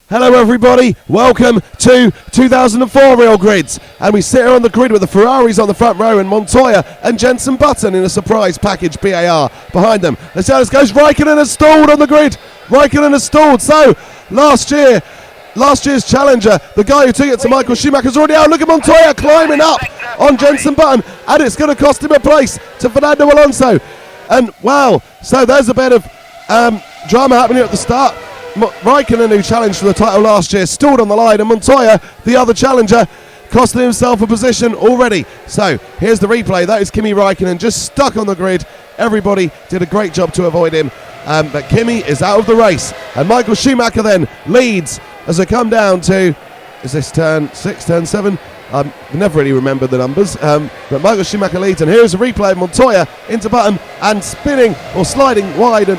Hello everybody, welcome to 2004 Real Grids, and we sit here on the grid with the Ferraris on the front row and Montoya and Jensonbutton in a surprise package BAR behind them. Let's see how this goes. Raikkonen has stalled on the grid. Raikkonen has stalled. So last year's challenger, the guy who took it to Michael Schumacher, is already out. Look at Montoya climbing up on Jensonbutton, and it's going to cost him a place to Fernando Alonso. And wow, so there's a bit of drama happening at the start. Raikkonen, who challenged for the title last year, stalled on the line, and Montoya, the other challenger, costing himself a position already. So here's the replay. That is Kimi Raikkonen just stuck on the grid. Everybody did a great job to avoid him, but Kimi is out of the race, and Michael Schumacher then leads as they come down to, is this turn 6, turn 7? I never really remembered the numbers, but Michael Schumacher leads, and here's a replay of Montoya into Button and spinning or sliding wide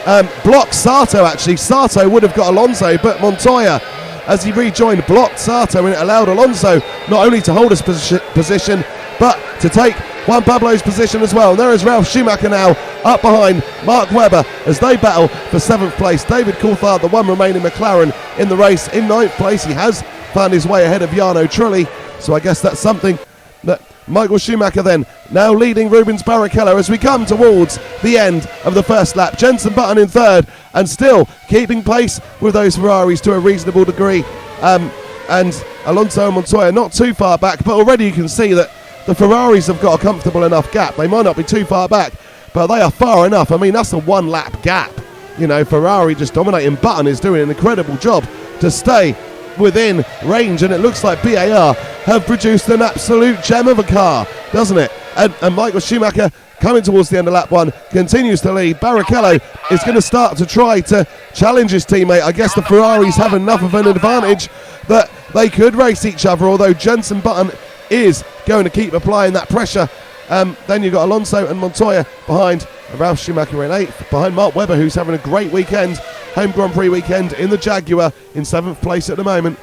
and blocked Sato. Actually, Sato would have got Alonso, but Montoya, as he rejoined, blocked Sato, and it allowed Alonso not only to hold his position but to take Juan Pablo's position as well. And there is Ralf Schumacher now up behind Mark Webber as they battle for 7th place. David Coulthard, the one remaining McLaren in the race, in 9th place. He has found his way ahead of Jarno Trulli, so I guess that's something that Michael Schumacher then now leading Rubens Barrichello as we come towards the end of the first lap. Jensonbutton in 3rd and still keeping pace with those Ferraris to a reasonable degree, and Alonso and Montoya not too far back, but already you can see that the Ferraris have got a comfortable enough gap. They might not be too far back, but they are far enough. I mean, that's a 1 lap gap. You know, Ferrari just dominating. Button is doing an incredible job to stay within range, and it looks like BAR have produced an absolute gem of a car, doesn't it? And Michael Schumacher, coming towards the end of lap 1, continues to lead. Barrichello is going to start to try to challenge his teammate. I guess the Ferraris have enough of an advantage that they could race each other, although Jensonbutton is going to keep applying that pressure. Then you've got Alonso and Montoya behind Ralf Schumacher in 8th, behind Mark Webber, who's having a great weekend, home Grand Prix weekend in the Jaguar, in 7th place at the moment.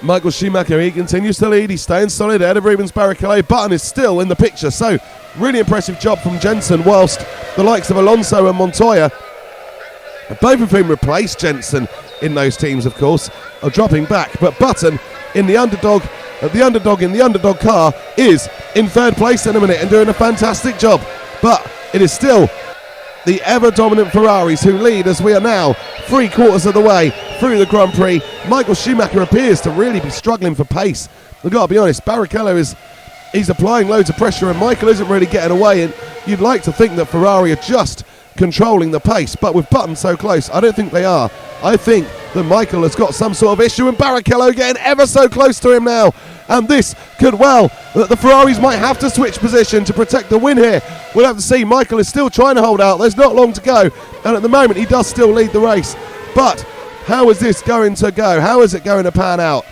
Michael Schumacher, he continues to lead. He's staying solid ahead of Rubens Barrichello. Button is still in the picture, so really impressive job from Jenson, whilst the likes of Alonso and Montoya, both of whom replaced Jenson in those teams, of course, are dropping back. But Button, in the underdog car, is in 3rd place in a minute and doing a fantastic job. But it is still the ever-dominant Ferraris who lead as we are now 3/4 of the way through the Grand Prix. Michael Schumacher appears to really be struggling for pace. I've got to be honest, Barrichello he's applying loads of pressure, and Michael isn't really getting away, and you'd like to think that Ferrari are just controlling the pace, but with Button so close, I don't think they are. I think that Michael has got some sort of issue, and Barrichello getting ever so close to him now, and this could that the Ferraris might have to switch position to protect the win here. We'll have to see. Michael is still trying to hold out. There's not long to go, and at the moment he does still lead the race. But how is this going to go? How is it going to pan out?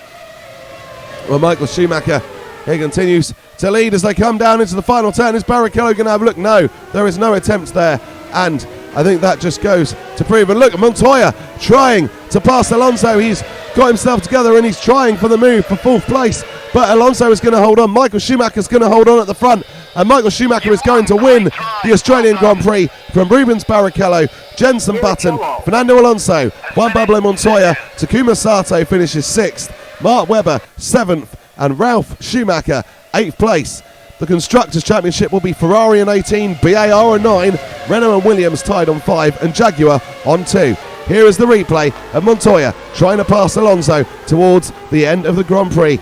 Well, Michael Schumacher, he continues to lead as they come down into the final turn. Is Barrichello going to have a look? No, there is no attempt there, and I think that just goes to prove. And look, Montoya trying to pass Alonso. He's got himself together and he's trying for the move for 4th place. But Alonso is going to hold on. Michael Schumacher's going to hold on at the front. And Michael Schumacher is going to win the Australian Grand Prix from Rubens Barrichello, Jensonbutton, Fernando Alonso, Juan Pablo Montoya. Takuma Sato finishes 6th. Mark Webber 7th. And Ralf Schumacher 8th place. The Constructors' Championship will be Ferrari on 18, BAR on 9, Renault and Williams tied on 5, and Jaguar on 2. Here is the replay of Montoya trying to pass Alonso towards the end of the Grand Prix.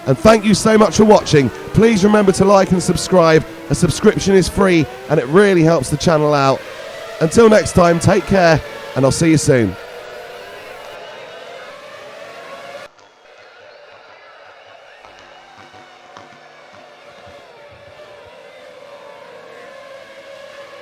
And thank you so much for watching. Please remember to like and subscribe. A subscription is free and it really helps the channel out. Until next time, take care, and I'll see you soon.